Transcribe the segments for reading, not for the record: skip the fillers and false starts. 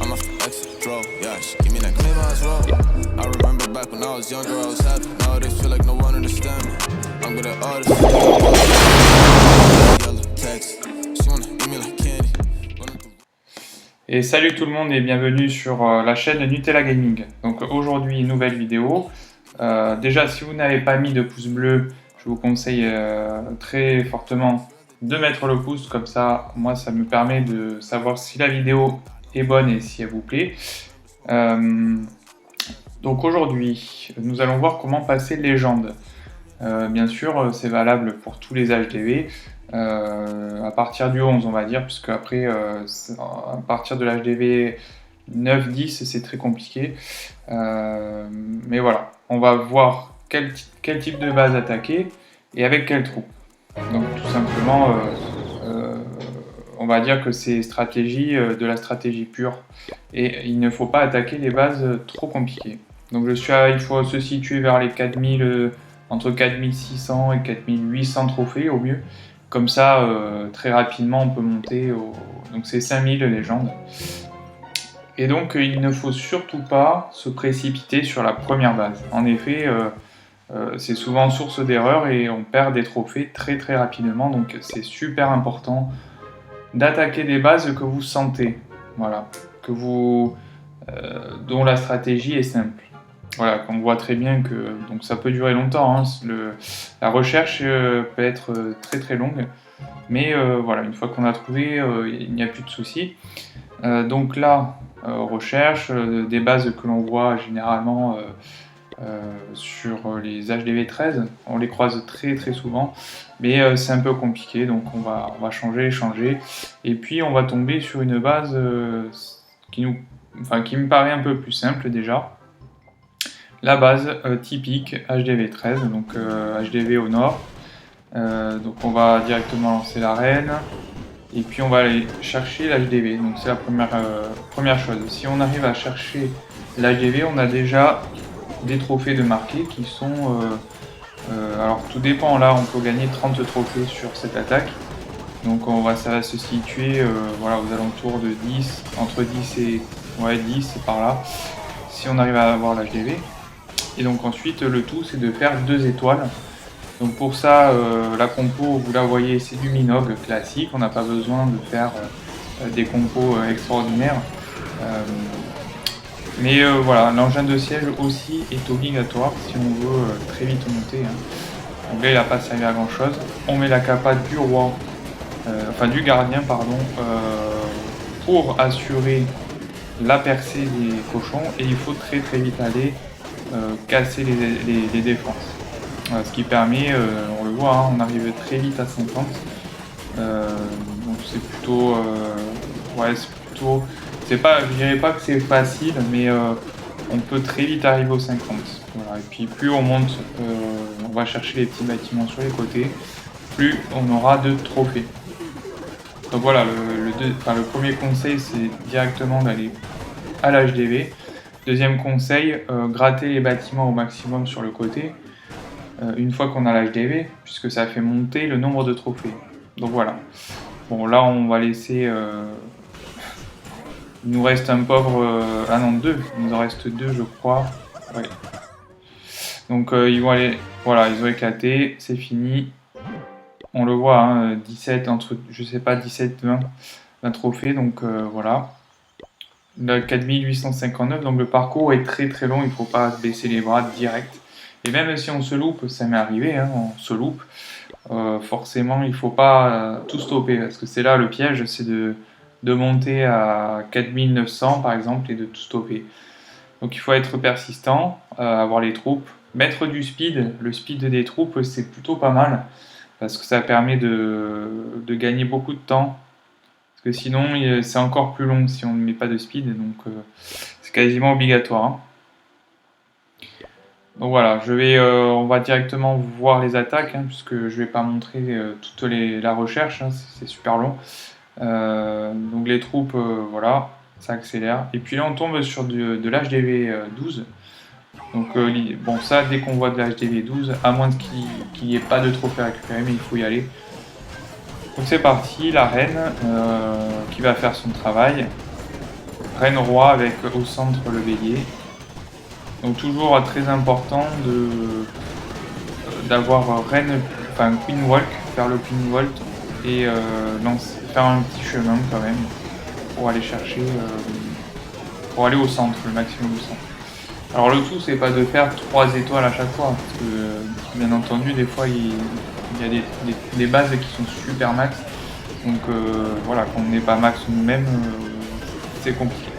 I'm off the exit, draw, yeah, she give me that clean eyes roll. I remember back when I was younger, I was happy. Nowadays feel like no one understand me. I'm good at all this. Yellow text, she wanna give me like candy. Et salut tout le monde et bienvenue sur la chaîne Nutella Gaming. Donc aujourd'hui, une nouvelle vidéo. Déjà, si vous n'avez pas mis de pouce bleu, je vous conseille très fortement de mettre le pouce. Comme ça, moi, ça me permet de savoir si la vidéo est bonne et si elle vous plaît. Donc aujourd'hui, nous allons voir comment passer légende. Bien sûr, c'est valable pour tous les HDV. À partir du 11 on va dire, puisque après à partir de l'HDV 9-10 c'est très compliqué, mais voilà, on va voir quel type de base attaquer et avec quelle troupe. Donc tout simplement on va dire que c'est de la stratégie pure et il ne faut pas attaquer les bases trop compliquées. Donc il faut se situer vers les 4000, entre 4600 et 4800 trophées au mieux. Comme ça, très rapidement, on peut monter au... Donc c'est 5000 légendes. Et donc, il ne faut surtout pas se précipiter sur la première base. En effet, c'est souvent source d'erreur et on perd des trophées très très rapidement. Donc c'est super important d'attaquer des bases que vous sentez. Voilà. Dont la stratégie est simple. Voilà, qu'on voit très bien que donc ça peut durer longtemps, hein. La recherche peut être très très longue, mais voilà, une fois qu'on a trouvé, il n'y a plus de soucis. Donc là, recherche, des bases que l'on voit généralement sur les HDV 13, on les croise très très souvent, mais c'est un peu compliqué, donc on va changer, et puis on va tomber sur une base qui me paraît un peu plus simple déjà. La base typique HDV 13, donc HDV au nord. Donc on va directement lancer l'arène et puis on va aller chercher l'HDV. Donc c'est la première chose. Si on arrive à chercher l'HDV, on a déjà des trophées de marqués qui sont... alors tout dépend, là on peut gagner 30 trophées sur cette attaque. Donc ça va se situer voilà, aux alentours de 10, entre 10 et 10, c'est par là, si on arrive à avoir l'HDV. Et donc ensuite, le tout, c'est de faire 2 étoiles. Donc pour ça, la compo, vous la voyez, c'est du Minogue classique. On n'a pas besoin de faire des compos extraordinaires. Mais voilà, l'engin de siège aussi est obligatoire si on veut très vite monter, hein. Donc là, il n'a pas servi à grand chose. On met la capa du roi, du gardien, pardon, pour assurer la percée des cochons. Et il faut très très vite aller casser les défenses. Ce qui permet, on le voit, hein, on arrive très vite à 50. Donc c'est plutôt... je dirais pas que c'est facile, mais on peut très vite arriver aux 50. Voilà. Et puis plus on monte, on va chercher les petits bâtiments sur les côtés, plus on aura de trophées. Donc voilà, le premier conseil, c'est directement d'aller à l'HDV. Deuxième conseil, gratter les bâtiments au maximum sur le côté, une fois qu'on a l'HDV, puisque ça fait monter le nombre de trophées. Donc voilà. Bon, là, on va laisser... il nous reste un pauvre... ah non, 2. Il nous en reste 2, je crois. Ouais. Donc, ils vont aller... Voilà, ils ont éclaté. C'est fini. On le voit, hein, 17, entre... Je sais pas, 17, 20 trophées. Donc, voilà. Le 4859, donc le parcours est très très long, il ne faut pas baisser les bras direct. Et même si on se loupe, ça m'est arrivé, hein, on se loupe, forcément il ne faut pas tout stopper, parce que c'est là le piège, c'est de monter à 4900 par exemple et de tout stopper. Donc il faut être persistant, avoir les troupes, mettre du speed, le speed des troupes c'est plutôt pas mal, parce que ça permet de gagner beaucoup de temps. Parce que sinon, c'est encore plus long si on ne met pas de speed, donc c'est quasiment obligatoire, hein. Donc voilà, on va directement voir les attaques, hein, puisque je ne vais pas montrer toute la recherche, hein, c'est super long. Donc les troupes, voilà, ça accélère. Et puis là, on tombe sur de l'HDV 12. Donc bon, ça, dès qu'on voit de l'HDV 12, à moins qu'il n'y ait pas de trophée à récupérer, mais il faut y aller. Donc c'est parti, la reine qui va faire son travail. Reine roi avec au centre le bélier. Donc toujours très important d'avoir reine, enfin queen walk, faire le queen walk et faire un petit chemin quand même pour aller chercher, pour aller au centre, le maximum au centre. Alors le tout c'est pas de faire 3 étoiles à chaque fois, parce que bien entendu des fois il y a des bases qui sont super max, donc voilà, quand on n'est pas max nous-mêmes, c'est compliqué.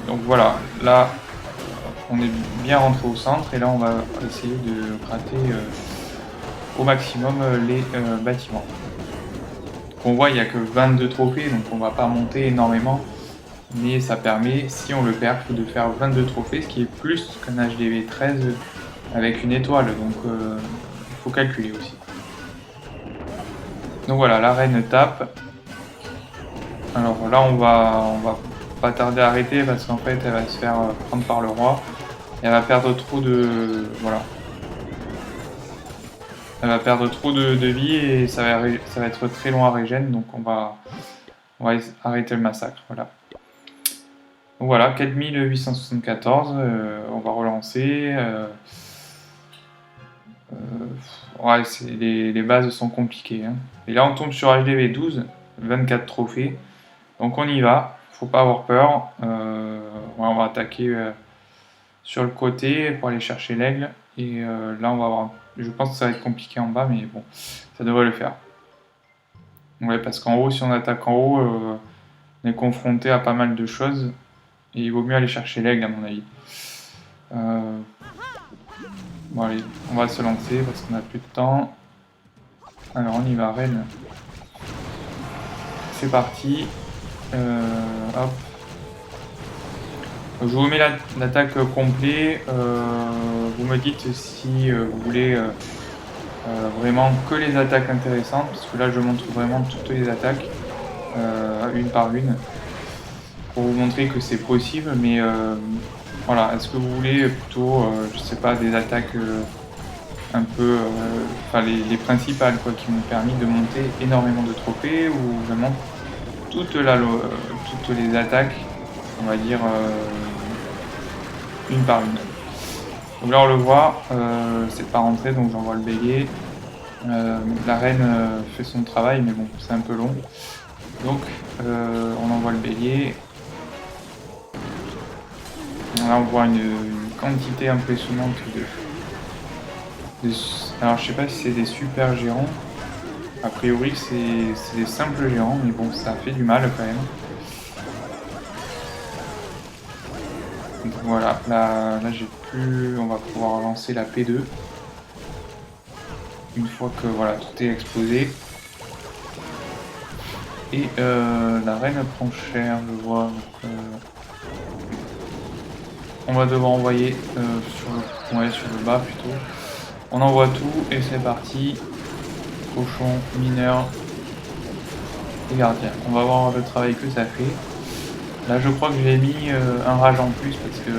Donc voilà, là on est bien rentré au centre et là on va essayer de gratter au maximum les bâtiments. Donc on voit il n'y a que 22 trophées, donc on va pas monter énormément, mais ça permet, si on le perd, de faire 22 trophées, ce qui est plus qu'un HDV 13 avec une étoile, donc il faut calculer aussi. Donc voilà, la reine tape. Alors là on va pas tarder à arrêter parce qu'en fait elle va se faire prendre par le roi. Et elle va perdre trop de... Voilà. Elle va perdre trop de vie et ça va être très long à régène, donc on va arrêter le massacre. Voilà. Donc voilà, 4874, on va relancer. Ouais, les bases sont compliquées. Hein. Et là on tombe sur HDV 12, 24 trophées. Donc on y va, faut pas avoir peur. On va attaquer sur le côté pour aller chercher l'aigle. Et là on va avoir... Je pense que ça va être compliqué en bas, mais bon, ça devrait le faire. Ouais, parce qu'en haut, si on attaque en haut, on est confronté à pas mal de choses. Et il vaut mieux aller chercher l'aigle, à mon avis. Bon, allez, on va se lancer parce qu'on n'a plus de temps. Alors, on y va, reine. C'est parti. Hop. Je vous mets l'attaque complète. Vous me dites si vous voulez vraiment que les attaques intéressantes, parce que là je montre vraiment toutes les attaques une par une pour vous montrer que c'est possible. Mais voilà, est-ce que vous voulez plutôt, je sais pas, des attaques un peu, enfin les principales quoi, qui m'ont permis de monter énormément de trophées, ou vraiment toutes les attaques, on va dire une par une. Donc là on le voit, c'est pas rentré, donc j'envoie le bélier. La reine fait son travail, mais bon, c'est un peu long. Donc on envoie le bélier. Là on voit une quantité impressionnante alors je sais pas si c'est des super géants. A priori c'est des simples géants, mais bon, ça fait du mal quand même. Donc voilà, là j'ai plus, on va pouvoir lancer la P2 une fois que voilà, tout est explosé. Et la reine prend cher, je vois. Donc, on va devoir envoyer sur le bas plutôt. On envoie tout et c'est parti. Cochon, mineur et gardien. On va voir le travail que ça fait. Là je crois que j'ai mis un rage en plus parce que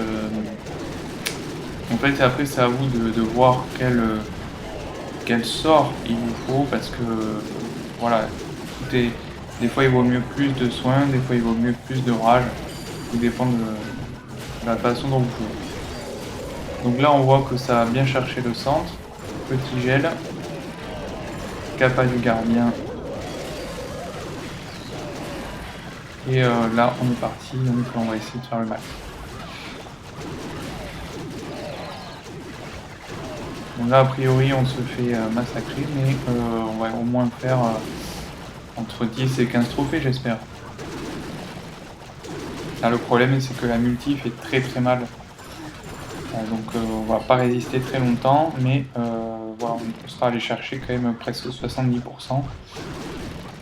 en fait après c'est à vous de voir quel sort il vous faut, parce que voilà, tout est, des fois il vaut mieux plus de soins, des fois il vaut mieux plus de rage, tout dépend de la façon dont vous jouez. Donc là on voit que ça a bien cherché le centre, petit gel, capa du gardien. Et là on est parti, donc on va essayer de faire le max. Donc là a priori on se fait massacrer, mais on va au moins faire entre 10 et 15 trophées, j'espère. Là le problème c'est que la multi fait très très mal. Donc on va pas résister très longtemps, mais voilà, on sera allé chercher quand même presque 70%.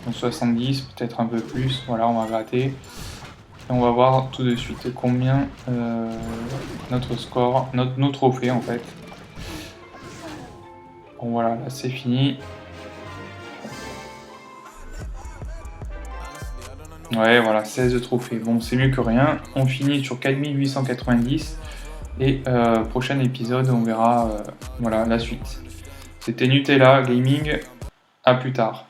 Donc 70, peut-être un peu plus, voilà, on va gratter. Et on va voir tout de suite combien notre score, nos trophées en fait. Bon voilà, là c'est fini. Ouais, voilà, 16 trophées. Bon, c'est mieux que rien. On finit sur 4890. Et prochain épisode, on verra voilà, la suite. C'était Nutella Gaming. À plus tard.